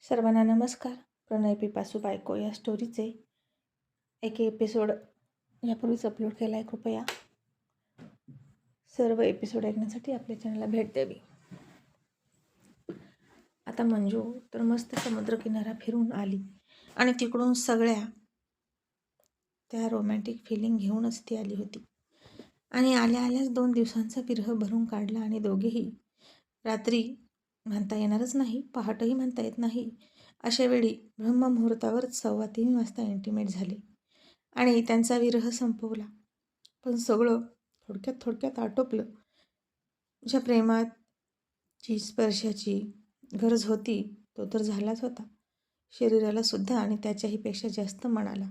सर्वांना नमस्कार. प्रणय पिपासू बायको या स्टोरीचे एक एपिसोड यापूर्वीच अपलोड केला आहे. कृपया सर्व एपिसोड ऐकण्यासाठी आपल्या चॅनलला भेट द्यावी. आता मंजू तर मस्त समुद्रकिनारा फिरून आली आणि तिकडून सगळ्या त्या रोमॅन्टिक फिलिंग घेऊनच ती आली होती. आणि आल्या आल्याच 2 दिवसांचा विरह भरून काढला आणि दोघेही रात्री म्हणता येणारच नाही, पहाटही म्हणता येत नाही, अशा वेळी ब्रह्ममुहूर्तावर 3:15 वाजता इंटिमेट झाले आणि त्यांचा विरह संपवला. पण सगळं थोडक्यात आटोपलं. ज्या प्रेमाची स्पर्शाची गरज होती तो तर झालाच होता, शरीराला सुद्धा आणि त्याच्याही पेक्षा जास्त मनाला.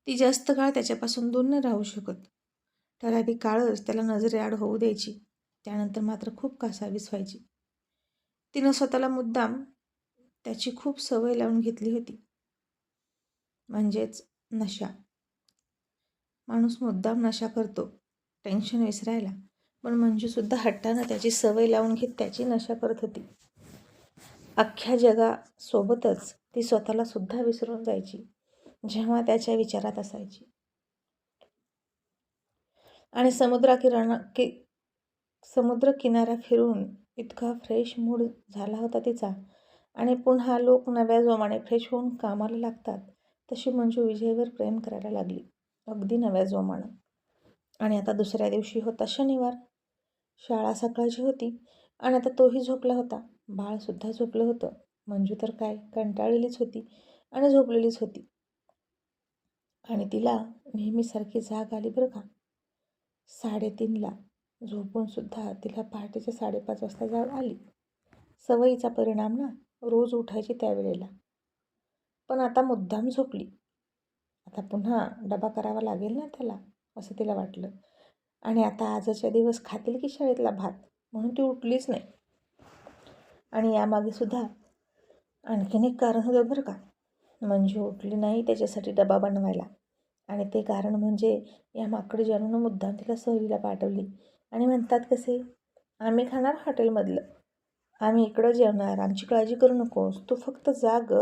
ती जास्त काळ त्याच्यापासून दूर न राहू शकत. ठराविक काळच त्याला नजरेआड होऊ द्यायची, त्यानंतर मात्र खूप कासावीस व्हायची. तिनं स्वतःला मुद्दाम त्याची खूप सवय लावून घेतली होती, म्हणजेच नशा. माणूस मुद्दाम नशा करतो टेन्शन विसरायला, पण मंजूसुद्धा हट्टानं त्याची सवय लावून घेत त्याची नशा करत होती. अख्ख्या जगासोबतच ती स्वतःला सुद्धा विसरून जायची जेव्हा त्याच्या विचारात असायची. आणि समुद्रकिनारा फिरून इतका फ्रेश मूड झाला होता तिचा. आणि पुन्हा लोक नव्या जोमाने फ्रेश होऊन कामाला लागतात तशी मंजू विजयवर प्रेम करायला लागली, अगदी नव्या जोमानं. आणि आता दुसऱ्या दिवशी होता शनिवार. शाळा सकाळची होती आणि आता तोही झोपला होता. बाळसुद्धा झोपलं होतं. मंजू तर काय कंटाळलेलीच होती आणि झोपलेलीच होती. आणि तिला नेहमीसारखी जाग आली बरं का. 3:30ला झोपून सुद्धा तिला पहाटेच्या 5:30 वाजता जाग आली. सवयीचा परिणाम ना, रोज उठायची त्यावेळेला. पण आता मुद्दाम झोपली. आता पुन्हा डबा करावा लागेल ना त्याला, असं तिला वाटलं. आणि आता आजच्या दिवस खातील की शाळेतला भात, म्हणून ती उठलीच नाही. आणि यामागे सुद्धा आणखीन एक कारण होतं बरं का. मंजू उठली नाही त्याच्यासाठी डबा बनवायला, आणि ते कारण म्हणजे या माकड जानूनं मुद्दाम तिला सहलीला पाठवली. आणि म्हणतात कसे, आम्ही खाणार हॉटेलमधलं, आम्ही इकडं जेवणार, आमची काळजी करू नकोस, तू फक्त जा ग.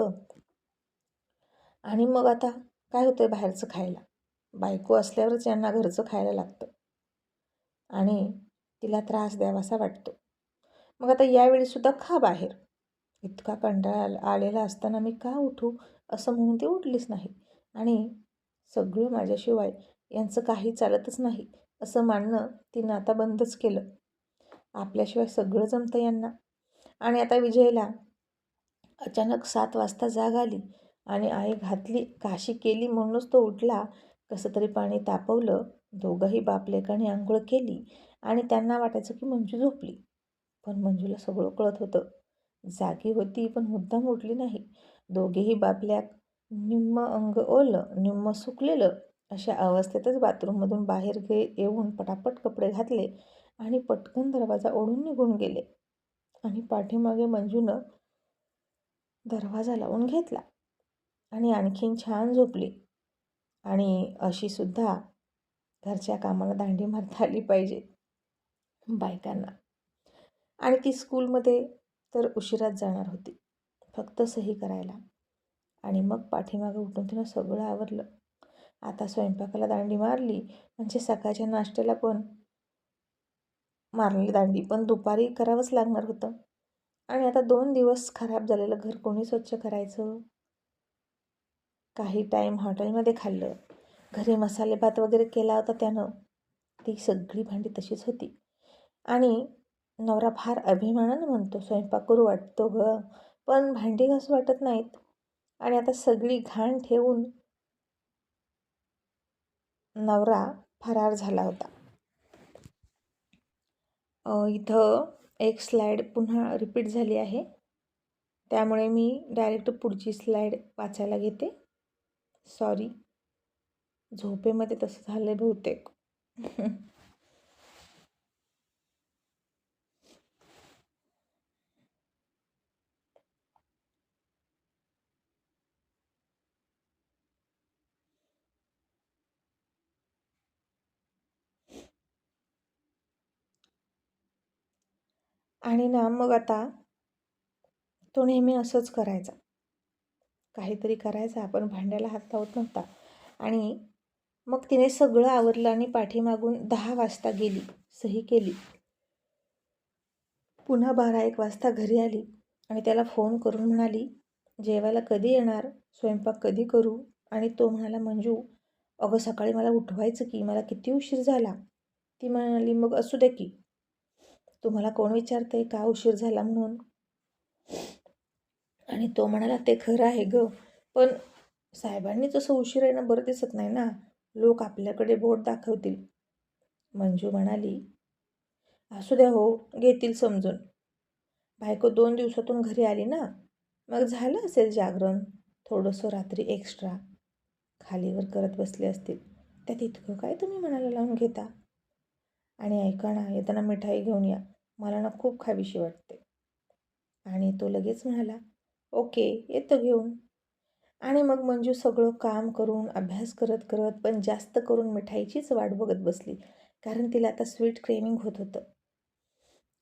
आणि मग आता काय होतंय बाहेरचं खायला. बायको असल्यावरच यांना घरचं खायला लागतं आणि तिला त्रास द्यावासा वाटतो. मग आता यावेळीसुद्धा खा बाहेर. इतका कंटाळा आलेला असताना मी का उठू असं म्हणून ती उठलीच नाही. आणि सगळं माझ्याशिवाय यांचं काही चालतच नाही असं मानणं तिनं आता बंदच केलं. आपल्याशिवाय सगळं जमतं यांना. आणि आता विजयला अचानक 7 वाजता जाग आली आणि आई घातली काशी केली म्हणूनच तो उठला. कसं तरी पाणी तापवलं, दोघंही बापलेकांनी आंघोळ केली आणि त्यांना वाटायचं की मंजू झोपली. पण मंजूला सगळं कळत होतं. जागी होती पण मुद्दाम उठली नाही. दोघेही बापल्याक निम्म अंग ओलं निम्म सुकलेलं अशा अवस्थेतच बाथरूममधून बाहेर येऊन पटापट कपडे घातले आणि पटकन दरवाजा ओढून निघून गेले. आणि पाठीमागे मंजूनं दरवाजा लावून घेतला आणि आणखीन छान झोपली. आणि अशी सुद्धा घरच्या कामाला दांडी मारता आली पाहिजे बायकांना. आणि ती स्कूलमध्ये तर उशिराच जाणार होती, फक्त सही करायला. आणि मग पाठीमागं उठून तिनं सगळं आवरलं. आता स्वयंपाकाला दांडी मारली म्हणजे सकाळच्या नाश्त्याला पण मारली दांडी, पण दुपारी करावंच लागणार होतं. आणि आता 2 दिवस खराब झालेलं घर कोणी स्वच्छ करायचं. काही टाईम हॉटेलमध्ये खाल्लं, घरी मसाले भात वगैरे केला होता त्यानं, ती सगळी भांडी तशीच होती. आणि नवरा फार अभिमानानं म्हणतो स्वयंपाक करू वाटतो ग, पण भांडी घासू वाटत नाहीत. आणि आता सगळी घाण ठेवून नवरा फरार झाला होता. इथं एक स्लाईड पुन्हा रिपीट झाली आहे, त्यामुळे मी डायरेक्ट पुढची स्लाईड वाचायला घेते. सॉरी, झोपेमध्ये तसं झालं बहुतेक. आणि ना मग आता तो नेहमी असंच करायचा. काहीतरी करायचा पण भांड्याला हात लावत नव्हता. आणि मग तिने सगळं आवरलं आणि पाठीमागून 10 वाजता गेली, सही केली. पुन्हा 12-1 वाजता घरी आली आणि त्याला फोन करून म्हणाली, जेवायला कधी येणार, स्वयंपाक कधी करू? आणि तो म्हणाला, मंजू अगं सकाळी मला उठवायचं की, मला किती उशीर झाला. ती म्हणाली, मग असू दे की, तुम्हाला कोण विचारतंय का उशीर झाला म्हणून. आणि तो म्हणाला, ते खरं आहे गं, पण साहेबांनी तसं उशीर येणं बरं दिसत नाही ना, लोक आपल्याकडे बोट दाखवतील. मंजू म्हणाली, असू द्या हो, घेतील समजून. बायको 2 दिवसातून घरी आली ना, मग झालं असेल जागरण, थोडंसं रात्री एक्स्ट्रा खालीवर करत बसले असतील. त्यात इतकं काय तुम्ही मनाला लावून घेता. आणि ऐका ना, येताना मिठाई घेऊन या, मला ना खूप खावीशी वाटते. आणि तो लगेच म्हणाला, ओके येतं घेऊन. आणि मग मंजू सगळं काम करून अभ्यास करत करत पण जास्त करून मिठाईचीच वाट बघत बसली. कारण तिला आता स्वीट क्रेविंग होत होतं.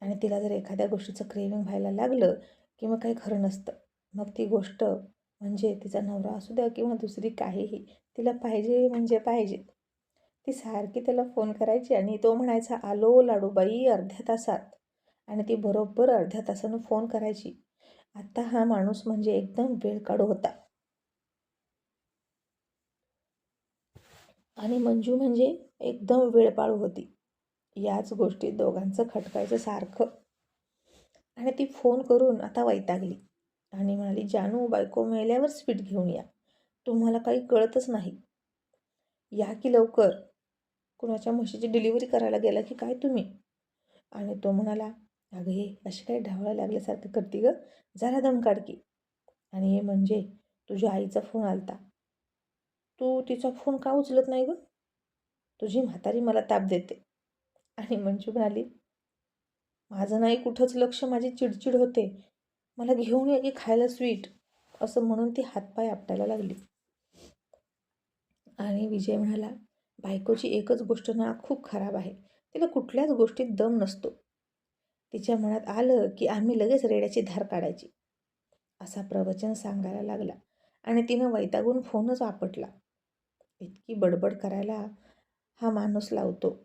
आणि तिला जर एखाद्या गोष्टीचं क्रेविंग व्हायला लागलं की मग काही खरं नसतं. मग ती गोष्ट म्हणजे तिचा नवरा असू द्या किंवा दुसरी काहीही, तिला पाहिजे म्हणजे पाहिजे. ती सारखी त्याला फोन करायची आणि तो म्हणायचा, आलो लाडूबाई अर्ध्या तासात. आणि ती बरोबर अर्ध्या तासानं फोन करायची. आता हा माणूस म्हणजे एकदम वेळकाढू होता. आणि मंजू म्हणजे एकदम वेळपाळू होती. याच गोष्टी दोघांचं खटकायचं सारखं. आणि ती फोन करून आता वैतागली आणि म्हणाली, जानू बायको मेल्यावर स्वीट घेऊन या, तुम्हाला काही कळतच नाही. या की लवकर, कुणाच्या म्हशीची डिलिव्हरी करायला गेला की काय तुम्ही. आणि तो म्हणाला, अगं हे अशी काय ढावळा लागल्यासारखं करते गं, जरा दम काढ की. आणि हे म्हणजे तुझ्या आईचा फोन आलता, तू तिचा फोन का उचलत नाही गं, तुझी म्हातारी मला ताप देते. आणि मंजू म्हणाली, माझं नाही कुठंच लक्ष, माझी चिडचिड होते, मला घेऊन ये की खायला स्वीट. असं म्हणून ती हातपाय आपटायला लागली. आणि विजय म्हणाला, बायकोची एकच गोष्ट ना खूप खराब आहे, तिला कुठल्याच गोष्टीत दम नसतो. तिच्या मनात आलं की आम्ही लगेच रेड्याची धार काढायची. असा प्रवचन सांगायला लागला. आणि तिनं वैतागून फोनच आपटला. इतकी बडबड करायला हा माणूस लावतो.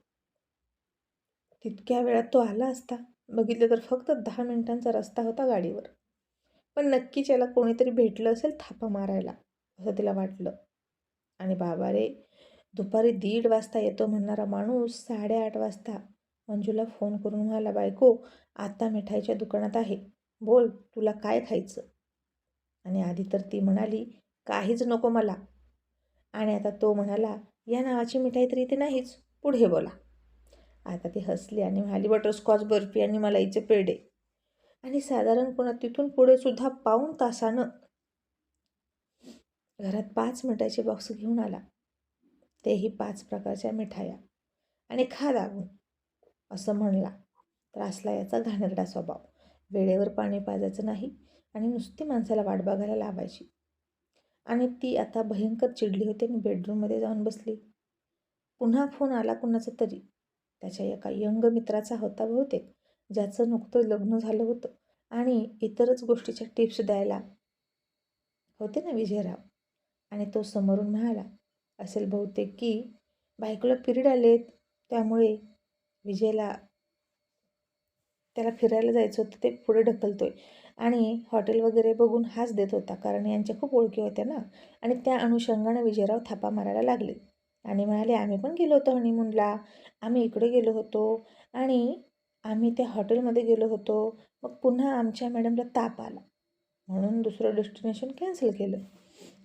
तितक्या वेळात तो आला असता. बघितलं तर फक्त 10 मिनिटांचा रस्ता होता गाडीवर. पण नक्कीच याला कोणीतरी भेटलं असेल थापा मारायला, असं तिला वाटलं. आणि बाबा रे, दुपारी 1:30 वाजता येतो म्हणणारा माणूस 8:30 वाजता मंजूला फोन करून म्हणाला, बायको आता मिठाईच्या दुकानात आहे, बोल तुला काय खायचं. आणि आधी तर ती म्हणाली, काहीच नको मला. आणि आता तो म्हणाला, या नावाची मिठाई तर इथे नाहीच, पुढे बोला. आता ती हसली आणि म्हणाली, बटरस्कॉच बर्फी आणि मलाईचे पेढे. आणि साधारणपणे तिथून पुढे सुद्धा पाऊण तासानं घरात 5 मिठाईचे बॉक्स घेऊन आला. तेही 5 प्रकारच्या मिठाया. आणि खा दाबून, असं म्हणला. तर असला याचा घाणेरडा स्वभाव. वेळेवर पाणी पाजायचं नाही आणि नुसती माणसाला वाट बघायला लावायची. आणि ती आता भयंकर चिडली होती आणि बेडरूममध्ये जाऊन बसली. पुन्हा फोन आला कुणाचा तरी. त्याच्या एका यंग मित्राचा होता बहुतेक, ज्याचं नुकतं लग्न झालं होतं आणि इतरच गोष्टीच्या टिप्स द्यायला होते ना विजयराव. आणि तो समोरून म्हणाला, असेल बहुतेक की बायकोला पिरियड आलेत, त्यामुळे विजयला त्याला फिरायला जायचं होतं, ते पुढे ढकलतोय. आणि हॉटेल वगैरे बघून हाच देत होता, कारण यांच्या खूप ओळखी होत्या ना. आणि त्या अनुषंगाने विजयराव थापा मारायला लागले आणि म्हणाले, आम्ही पण गेलो होतो हनीमूनला, आम्ही इकडे गेलो होतो आणि आम्ही त्या हॉटेलमध्ये गेलो होतो. मग पुन्हा आमच्या मॅडमला ताप आला म्हणून दुसरं डेस्टिनेशन कॅन्सल केलं.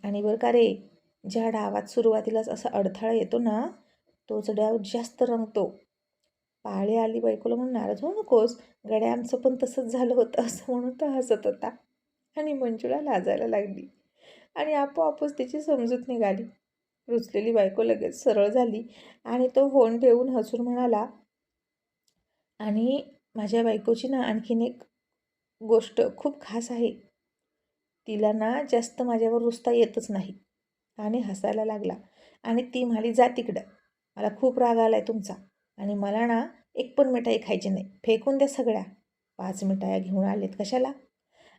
आणि बरं का रे, ज्या डावात सुरुवातीलाच असा अडथळा येतो ना, तोच डाव जास्त रंगतो. पाळी आली बायकोला म्हणून नाराज होऊ नकोस, गड्या आमचं पण तसंच झालं होतं, असं म्हणून तो हसत होता. आणि मंजूला लाजायला लागली आणि आपोआपच तिची समजूत निघाली. रुचलेली बायको लगेच सरळ झाली आणि तो फोन ठेवून हसून म्हणाला, आणि माझ्या बायकोची ना आणखीन एक गोष्ट खूप खास आहे, तिला ना जास्त माझ्यावर रुसता येतच नाही. आणि हसायला लागला. आणि ती म्हणाली, जा तिकडं, मला खूप राग आला आहे तुमचा आणि मला ना एक पण मिठाई खायची नाही, फेकून द्या सगळ्या. 5 मिठाया घेऊन आलेत कशाला.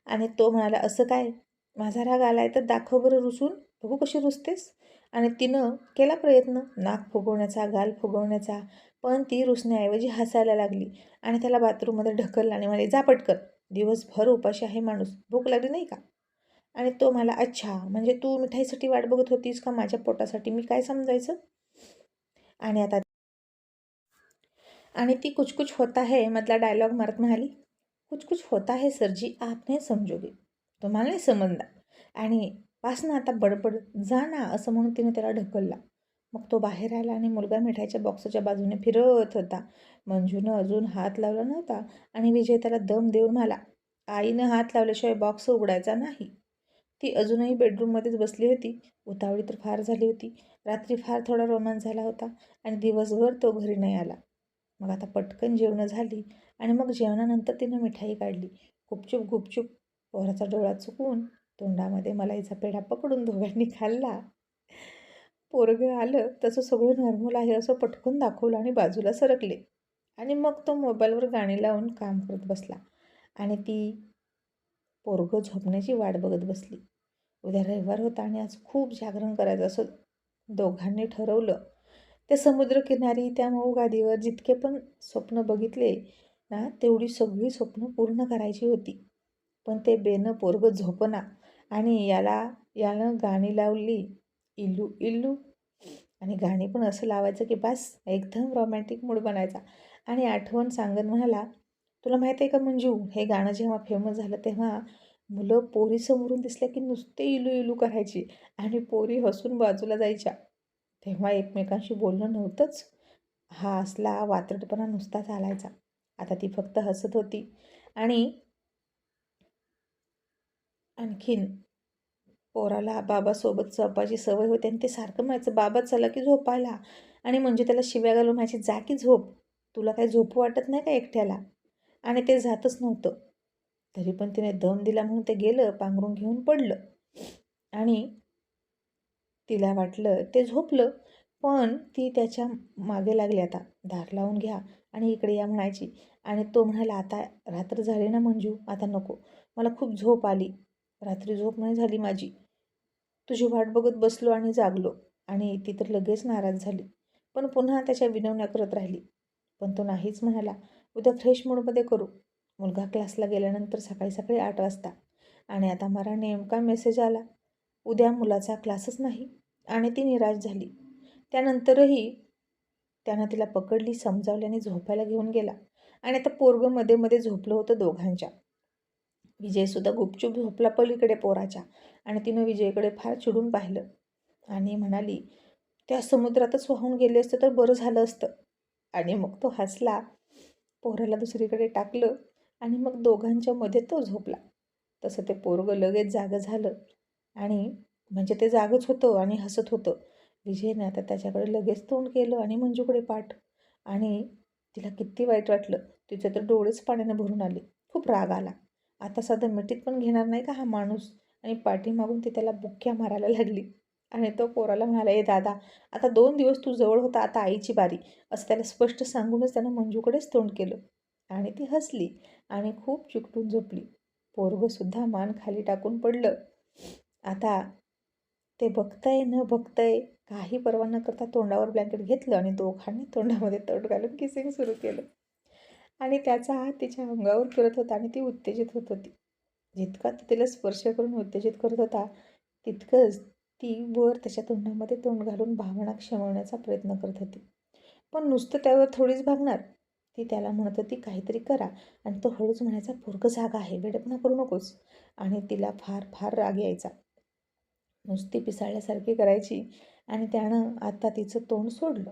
आणि तो म्हणाला, असं काय? माझा राग आलाय तर दाखव बरं रुसून, बघू कशी रुसतेस. आणि तिनं केला प्रयत्न नाक फुगवण्याचा, गाल फुगवण्याचा, पण ती रुसण्याऐवजी हसायला लागली आणि त्याला बाथरूममध्ये ढकललं आणि म्हणाले, जा पटकन, दिवसभर उपाशी आहे माणूस, भूक लागली नाही का? आणि तो म्हणाला, अच्छा, म्हणजे तू मिठाईसाठी वाट बघत होतीस का माझ्या पोटासाठी? मी काय समजायचं? आणि आता आणि ती कुछ कुछ होता है मधला डायलॉग मारत म्हणाली, कुछ कुछ होता है सरजी, आप नाही समजोगे, तुम्हाला नाही समजणार. आणि पास ना आता बडबड, जा ना, असं म्हणून तिने त्याला ढकलला. मग तो बाहेर आला आणि मुलगा मिठाईच्या बॉक्सच्या बाजूने फिरत होता. मंजूनं अजून हात लावला नव्हता आणि विजय त्याला दम देऊन म्हणाला, आईनं हात लावल्याशिवाय बॉक्स उघडायचा नाही. ती अजूनही बेडरूममध्येच बसली होती. उतावळी तर फार झाली होती. रात्री फार थोडा रोमांस झाला होता आणि दिवसभर तो घरी नाही आला. मग आता पटकन जेवणं झाली आणि मग जेवणानंतर तिनं मिठाई काढली. गुपचूप गुपचूप पोराचा डोळा चुकवून तोंडामध्ये मलाईचा पेढा पकडून दोघांनी खाल्ला. पोरगं आलं तसं सगळं नॉर्मल आहे असं पटकन दाखवलं आणि बाजूला सरकले. आणि मग तो मोबाईलवर गाणी लावून काम करत बसला आणि ती पोरगं झोपण्याची वाट बघत बसली. उद्या रविवार होता आणि आज खूप जागरण करायचं असं दोघांनी ठरवलं. ते समुद्रकिनारी त्या मऊ गादीवर जितके पण स्वप्न बघितले ना, तेवढी सगळी स्वप्न पूर्ण करायची होती. पण ते बेनं पोरगं झोपना आणि यानं गाणी लावली, इल्लू इल्लू. आणि गाणी पण असं लावायचं की बस एकदम रोमॅन्टिक मूड बनायचा. आणि आठवण सांगत म्हणाला, तुला माहिती आहे का मंजू, हे गाणं जेव्हा फेमस झालं तेव्हा मुलं पोरी समोरून दिसल्या की नुसते इलू इलू करायची आणि पोरी हसून बाजूला जायच्या. तेव्हा एकमेकांशी बोलणं नव्हतंच. हा असला वात्रटपणा नुसता चालायचा. आता ती फक्त हसत होती आणि आणखीन पोराला बाबासोबत झोपायची सवय होती आणि ते सारखं म्हणायचं, बाबा चला की झोपायला. आणि म्हणजे त्याला शिव्या घालून म्हणायची, जा की झोप, तुला काही झोपू वाटत नाही का एकट्याला? आणि ते जातच नव्हतं. तरी पण तिने दम दिला म्हणून ते गेलं, पांघरून घेऊन पडलं. आणि तिला वाटलं ते झोपलं, पण ती त्याच्या मागे लागली. आता दार लावून घ्या आणि इकडे या म्हणायची. आणि तो म्हणाला, आता रात्र झाली ना मंजू, आता नको, मला खूप झोप आली, रात्री झोप नाही झाली माझी, तुझी वाट बघत बसलो आणि जागलो. आणि ती तर लगेच नाराज झाली, पण पुन्हा त्याच्या विनवण्या करत राहिली. पण तो नाहीच म्हणाला, उद्या फ्रेश मूडमध्ये करू. मुलगा क्लासला गेल्यानंतर सकाळी सकाळी 8 वाजता. आणि आता मला नेमका मेसेज आला, उद्या मुलाचा क्लासच नाही. आणि ती निराश झाली. त्यानंतरही त्यानं तिला पकडली, समजावली आणि झोपायला घेऊन गेला. आणि आता पोरगं मध्ये मध्ये झोपलं होतं दोघांच्या. विजयसुद्धा गुपचूप झोपला पलीकडे पोराच्या. आणि तिनं विजयकडे फार चिडून पाहिलं आणि म्हणाली, त्या समुद्रातच वाहून गेले असते तर बरं झालं असतं. आणि मग तो हसला, पोराला दुसरीकडे टाकलं आणि मग दोघांच्या मध्ये तो झोपला. तसं ते पोरगं लगेच जागं झालं आणि म्हणजे ते जागच होतं आणि हसत होतं. विजयने आता त्याच्याकडे लगेच तोंड केलं आणि मंजूकडे पाठ. आणि तिला किती वाईट वाटलं. तिचे तर डोळेच पाण्याने भरून आले. खूप राग आला. आता साधं मिठीत पण घेणार नाही का हा माणूस? आणि पाठीमागून ती त्याला बुक्क्या मारायला लागली. आणि तो पोराला म्हणाला, ए दादा, आता 2 दिवस तू जवळ होता, आता आईची बारी, असं त्याला स्पष्ट सांगूनच त्यानं मंजूकडेच तोंड केलं. आणि ती हसली आणि खूप चिकटून झोपली. पोरगंसुद्धा मान खाली टाकून पडलं. आता ते बघतंय न बघतंय काही पर्वा न करता तोंडावर ब्लँकेट घेतलं आणि दोघांनी तोंडामध्ये तोंड घालून किसिंग सुरू केलं. आणि त्याचा हात तिच्या अंगावर फिरत होता आणि ती उत्तेजित होत होती. जितका तो तिला स्पर्श करून उत्तेजित करत होता, तितकंच ती वर त्याच्या तोंडामध्ये तोंड घालून भावना क्षमवण्याचा प्रयत्न करत होती. पण नुसतं त्यावर थोडीच भागणार. ती त्याला म्हणत होती, काहीतरी करा. आणि तो हळूच म्हणायचा, पोरगं जागा आहे, वेडेपणा करू नकोस. आणि तिला फार फार राग यायचा. नुसती पिसाळल्यासारखी करायची. आणि त्यानं आता तिचं तोंड सोडलं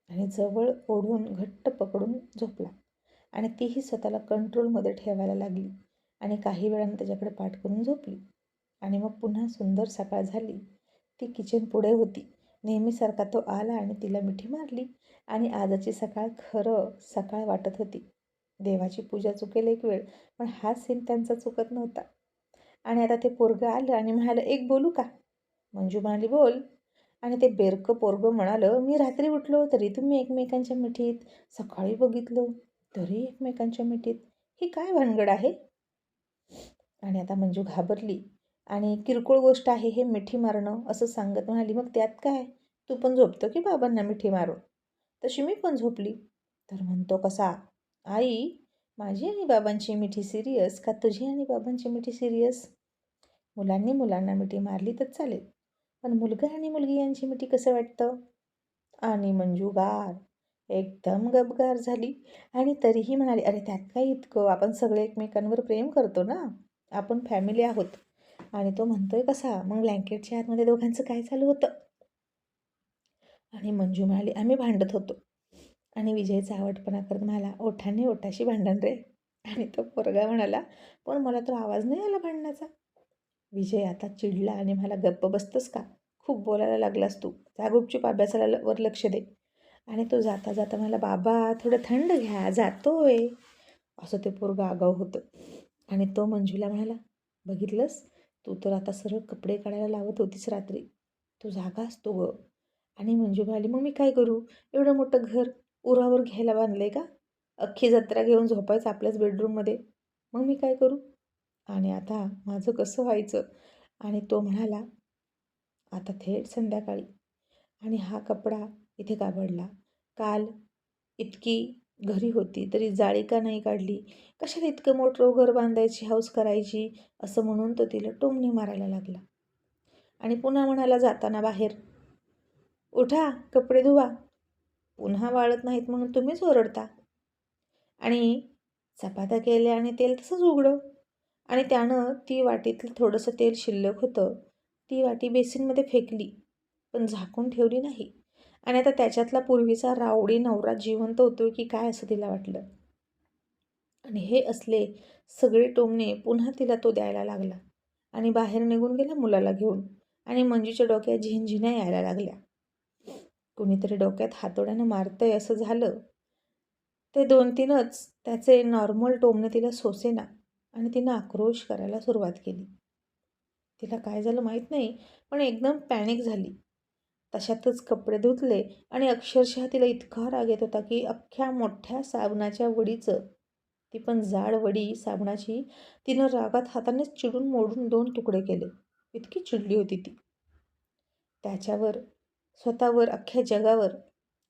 आणि जवळ ओढून घट्ट पकडून झोपला. आणि तीही स्वतःला कंट्रोलमध्ये ठेवायला लागली आणि काही वेळानं त्याच्याकडे पाठ करून झोपली. आणि मग पुन्हा सुंदर सकाळ झाली. ती किचन पुढे होती. नेहमीसारखा तो आला आणि तिला मिठी मारली. आणि आजची सकाळ खरं सकाळ वाटत होती. देवाची पूजा चुकेल एक वेळ, पण हा सीन त्यांचा चुकत नव्हता. आणि आता ते पोरगं आलं आणि म्हणालं, एक बोलू का? मंजू म्हणाली, बोल. आणि ते बेरकं पोरगं म्हणालं, मी रात्री उठलो तरी तुम्ही एकमेकांच्या मिठीत, सकाळी बघितलं तरी एकमेकांच्या मिठीत, ही काय भानगड आहे? आणि आता मंजू घाबरली आणि किरकोळ गोष्ट आहे हे मिठी मारणं असं सांगत म्हणाली, मग त्यात काय, तू पण झोपतो की बाबांना मिठी मारून. तशी मी पण झोपली. तर म्हणतो कसा, आई माझी आणि बाबांची मिठी सिरियस का तुझी आणि बाबांची मिठी सिरियस? मुलांनी मुलांना मिठी मारली तर चालेल, पण मुलगा आणि मुलगी यांची मिठी कसं वाटतं? आणि मंजू गार, एकदम गपगार झाली आणि तरीही म्हणाली, अरे त्यात काय इतकं, आपण सगळे एकमेकांवर प्रेम करतो ना, आपण फॅमिली आहोत. आणि तो म्हणतोय कसा, मग ब्लँकेटच्या आतमध्ये दोघांचं काय चालू होतं? आणि मंजू म्हणाली, आम्ही भांडत होतो. आणि विजयचा आवटपणा करत म्हणाला, ओठाने ओठाशी भांडण रे. आणि तो पोरगा म्हणाला, पण मला तर आवाज नाही आला भांडणाचा. विजय आता चिडला आणि मला, गप्प बसतोस का, खूप बोलायला लागलास तू, त्या गुपचूप अभ्यासाला वर लक्ष दे. आणि तो जाता जाता म्हणाला, बाबा थोडं थंड घ्या, जातोय. असं ते पोरगं आगाऊ होतं. आणि तो मंजूला म्हणाला, बघितलंस, तू तर आता सरळ कपडे काढायला लावत होतीस रात्री, तू जागा असतो ग. आणि मंजू म्हणाली, मग मी काय करू, एवढं मोठं घर उरावर घ्यायला बांधलंय का, अख्खी जत्रा घेऊन झोपायचं आपल्याच बेडरूममध्ये, मग मी काय करू, आणि आता माझं कसं व्हायचं? आणि तो म्हणाला, आता थेट संध्याकाळी, आणि हा कपडा इथे का पडला, काल इतकी घरी होती तरी जाळी का नाही काढली, कशाला इतकं मोठं घर बांधायची हौस करायची, असं म्हणून तो तिला टोमणे मारायला लागला. आणि पुन्हा म्हणाला जाताना बाहेर, उठा कपडे धुवा, पुन्हा वाळत नाहीत म्हणून तुम्हीच ओरडता. आणि चपात्या केल्या आणि तेल तसंच उघडं. आणि त्यानं ती वाटीतलं थोडंसं तेल शिल्लक होतं, ती वाटी बेसिनमध्ये फेकली, पण झाकून ठेवली नाही. आणि आता त्याच्यातला पूर्वीचा रावडी नवरा जिवंत होतो की काय असं तिला वाटलं. आणि हे असले सगळे टोमणे पुन्हा तिला तो द्यायला लागला. आणि बाहेर निघून गेला मुलाला घेऊन. आणि मंजूच्या डोक्यात झिनझिन्या यायला लागल्या. कुणीतरी डोक्यात हातोड्यानं मारतंय असं झालं. ते 2-3च त्याचे नॉर्मल टोमणे तिला सोसेना आणि तिनं आक्रोश करायला सुरुवात केली. तिला काय झालं माहीत नाही, पण एकदम पॅनिक झाली. तशातच कपडे धुतले आणि अक्षरशः तिला इतका राग येत होता की अख्ख्या मोठ्या साबणाच्या वडीचं, ती पण जाड वडी साबणाची, तिनं रागात हातानेच चिडून मोडून 2 तुकडे केले. इतकी चिडली होती ती. त्याच्यावर, स्वतःवर, अख्ख्या जगावर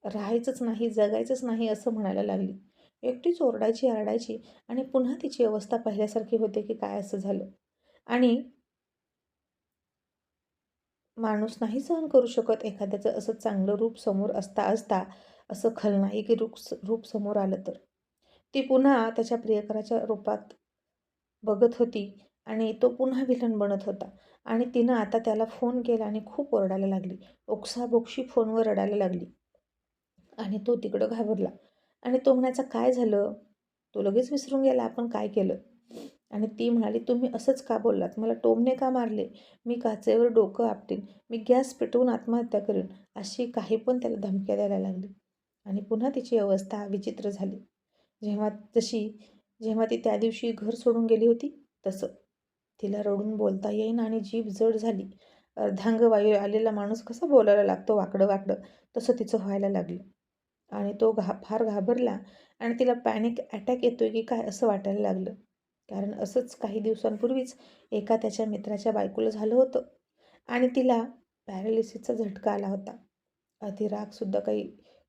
राहायचंच नाही, जगायचंच नाही असं म्हणायला लागली. एकटीच ओरडायची, आरडायची आणि पुन्हा तिची अवस्था पाहिल्यासारखी होते की काय असं झालं. आणि माणूस नाही सहन करू शकत एखाद्याचं असं चांगलं रूप समोर असता असता असं खलनायकी रूप समोर आलं तर. ती पुन्हा त्याच्या प्रियकराच्या रूपात बघत होती आणि तो पुन्हा विलन बनत होता. आणि तिनं आता त्याला फोन केला आणि खूप ओरडायला लागली. ओक्साबोक्शी फोनवर रडायला लागली. आणि तो तिकडं घाबरला. आणि तो म्हणायचा, काय झालं? तो लगेच विसरून गेला आपण काय केलं. आणि ती म्हणाली, तुम्ही असंच का बोललात? मला टोमणे का मारले? मी काचेवर डोकं आपटीन, मी गॅस पेटवून आत्महत्या करीन, अशी काही पण त्याला धमक्या द्यायला लागली. आणि पुन्हा तिची अवस्था विचित्र झाली. जेव्हा जशी जेव्हा ती त्या दिवशी घर सोडून गेली होती तसं. तिला रडून बोलता येईन आणि जीभ जड झाली. अर्धांगवायू आलेला माणूस कसा बोलायला लागतो वाकडं वाकडं, तसं तिचं व्हायला लागलं. आणि तो फार घाबरला आणि तिला पॅनिक अटॅक येतोय की काय असं वाटायला लागलं. कारण असंच काही दिवसांपूर्वीच एका त्याच्या मित्राच्या बायकोला झालं होतं आणि तिला पॅरालिसिसचा झटका आला होता. अतिरागसुद्धा काही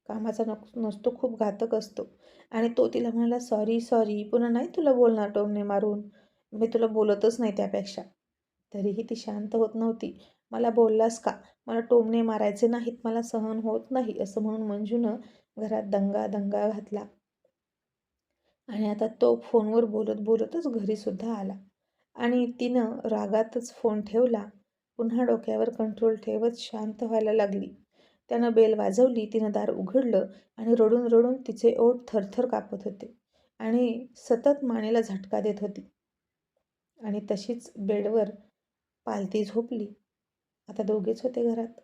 कामाचा नसतो, खूप घातक असतो. आणि तो तिला म्हणाला, सॉरी सॉरी, पुन्हा नाही तुला बोलणार टोमणे मारून, मी तुला बोलतच नाही त्यापेक्षा. तरीही ती शांत होत नव्हती. मला बोललास का? मला टोमणे मारायचे नाहीत, मला सहन होत नाही, असं म्हणून मंजूनं घरात दंगा दंगा घातला. आणि आता तो फोनवर बोलत बोलतच घरीसुद्धा आला. आणि तिनं रागातच फोन ठेवला. पुन्हा डोक्यावर कंट्रोल ठेवत शांत व्हायला लागली. त्यानं बेल वाजवली. तिनं दार उघडलं आणि रडून रडून तिचे ओठ थरथर कापत होते आणि सतत मानेला झटका देत होती. आणि तशीच बेडवर पालती झोपली. आता दोघेच होते घरात.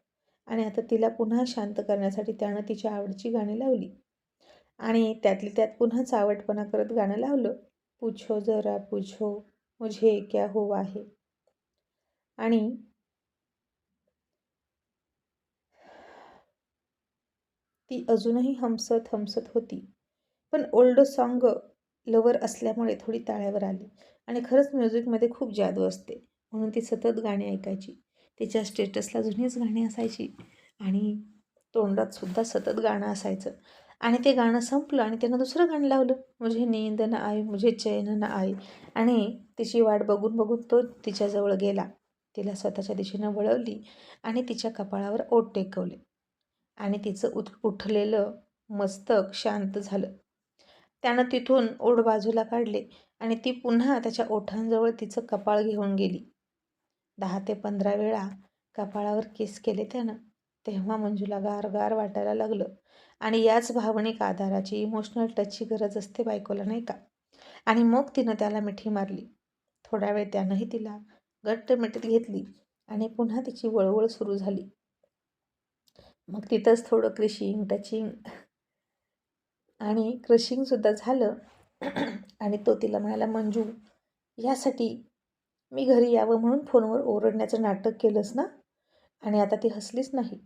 आणि आता तिला पुन्हा शांत करण्यासाठी त्यानं तिच्या आवडची गाणी लावली. आणि त्यातली त्यात पुन्हा चावटपणा करत गाणं लावलं, पूछो जरा पूछो मुझे क्या हुआ है. आणि ती अजूनही हमसत हमसत होती. पण ओल्ड सॉन्ग लवर असल्यामुळे थोडी ताळ्यावर आली. आणि खरंच म्युझिकमध्ये खूप जादू असते. म्हणून ती सतत गाणी ऐकायची. तिच्या स्टेटसला जुनीच गाणी असायची आणि तोंडातसुद्धा सतत गाणं असायचं. आणि ते गाणं संपलं आणि त्यानं दुसरं गाणं लावलं, मुझे नींद न आई मुझे चैन न आई. आणि तिची वाट बघून बघून तो तिच्याजवळ गेला. तिला स्वतःच्या दिशेनं वळवली आणि तिच्या कपाळावर ओठ टेकवले आणि तिचं उठलेलं मस्तक शांत झालं. त्यानं तिथून ओठ बाजूला काढले आणि ती पुन्हा त्याच्या ओठांजवळ तिचं कपाळ घेऊन गेली. 10 ते 15 वेळा कपाळावर किस केले त्यानं. तेव्हा मंजूला गार वाटायला लागलं. आणि याच भावनिक आधाराची, इमोशनल टचची गरज असते बायकोला, नाही का? आणि मग तिनं त्याला मिठी मारली. थोडा वेळ त्यानंही तिला घट्ट मिठीत घेतली आणि पुन्हा तिची वळवळ सुरू झाली. मग तिथंच थोडं क्रिशिंग, टचिंग आणि क्रशिंगसुद्धा झालं. आणि तो तिला म्हणाला, मंजू, यासाठी मी घरी यावं म्हणून फोनवर ओरडण्याचं नाटक केलंस ना? आणि आता ती हसलीच नाही,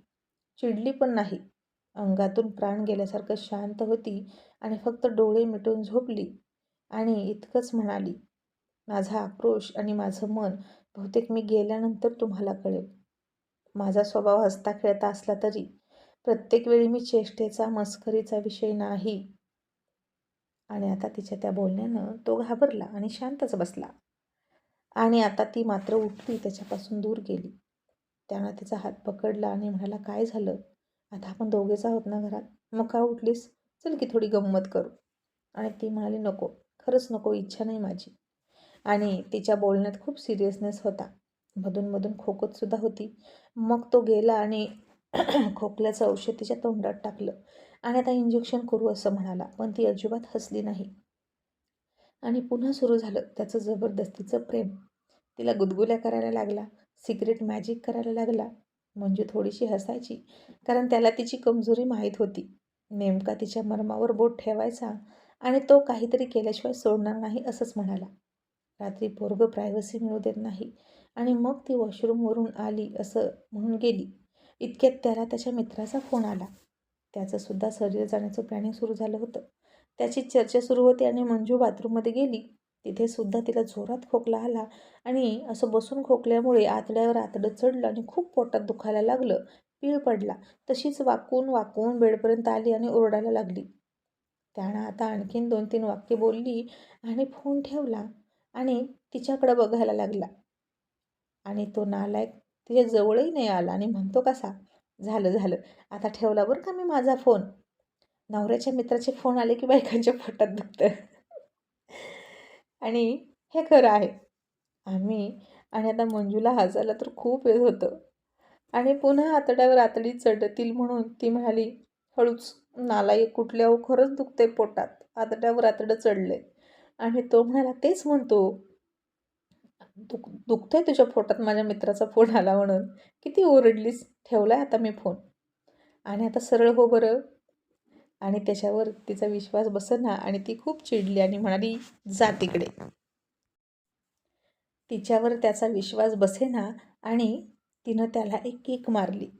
चिडली पण नाही. अंगातून प्राण गेल्यासारखं शांत होती आणि फक्त डोळे मिटून झोपली आणि इतकंच म्हणाली, माझा आक्रोश आणि माझं मन बहुतेक मी गेल्यानंतर तुम्हाला कळेल. माझा स्वभाव हसता खेळता असला तरी प्रत्येक वेळी मी चेष्टेचा, मस्करीचा विषय नाही. आणि आता तिच्या त्या बोलण्यानं तो घाबरला आणि शांतच बसला. आणि आता ती मात्र उठली, त्याच्यापासून दूर गेली. त्यानं तिचा हात पकडला आणि म्हणाला, काय झालं? आता आपण दोघेच आहोत ना घरात, मग का उठलीस? चल की थोडी गंमत करू. आणि ती म्हणाली, नको, खरंच नको, इच्छा नाही माझी. आणि तिच्या बोलण्यात खूप सिरियसनेस होता. मधून खोकतसुद्धा होती. मग तो गेला आणि खोकल्याचं औषध तिच्या तोंडात टाकलं आणि आता इंजेक्शन करू असं म्हणाला. पण ती अजिबात हसली नाही. आणि पुन्हा सुरू झालं त्याचं जबरदस्तीचं प्रेम. तिला गुदगुल्या करायला लागला, सिक्रेट मॅजिक करायला लागला. मंजू थोडीशी हसायची, कारण त्याला तिची कमजोरी माहीत होती. नेमका तिच्या मर्मावर बोट ठेवायचा आणि तो काहीतरी केल्याशिवाय सोडणार नाही असंच म्हणाला. रात्री पोरगं प्रायव्हसी मिळू देत नाही आणि मग ती वॉशरूमवरून आली असं म्हणून गेली. इतक्यात त्याला त्याच्या मित्राचा फोन आला. त्याचंसुद्धा शरीर जाण्याचं प्लॅनिंग सुरू झालं होतं. त्याची चर्चा सुरू होती आणि मंजू बाथरूममध्ये गेली. तिथे सुद्धा तिला जोरात खोकला आला आणि असं बसून खोकल्यामुळे आतड्यावर आतडं चढलं आणि खूप पोटात दुखायला लागलं. पीळ पडला. तशीच वाकून बेडपर्यंत आली आणि ओरडायला लागली. त्यानं आता आणखीन 2-3 वाक्य बोलली आणि फोन ठेवला आणि तिच्याकडं बघायला लागला. आणि तो नालायक तिच्या जवळही नाही आला आणि म्हणतो कसा, झालं, आता ठेवला बरं का मी माझा फोन. नवऱ्याच्या मित्राचे फोन आले की बायकांच्या पोटात दुखतं. आणि हे खरं आहे. आणि आता मंजूला हसायला तर खूप येत होतं. आणि पुन्हा आतड्यावर आतडी चढतील म्हणून ती म्हणाली, हळूच, नालायक कुठल्या, हो खरंच दुखते पोटात, आतड्यावर आतडं चढले. आणि तो म्हणाला, तेच म्हणतो, दुखतंय तुझ्या पोटात माझ्या मित्राचा फोन आला म्हणून. किती ओरडलीस, ठेवलाय आता मी फोन. आणि आता सरळ हो बरं. आणि त्याच्यावर तिचा विश्वास बसेना आणि ती खूप चिडली आणि म्हणाली, जा तिकडे. तिच्यावर त्याचा विश्वास बसेना आणि तिनं त्याला एक किक मारली.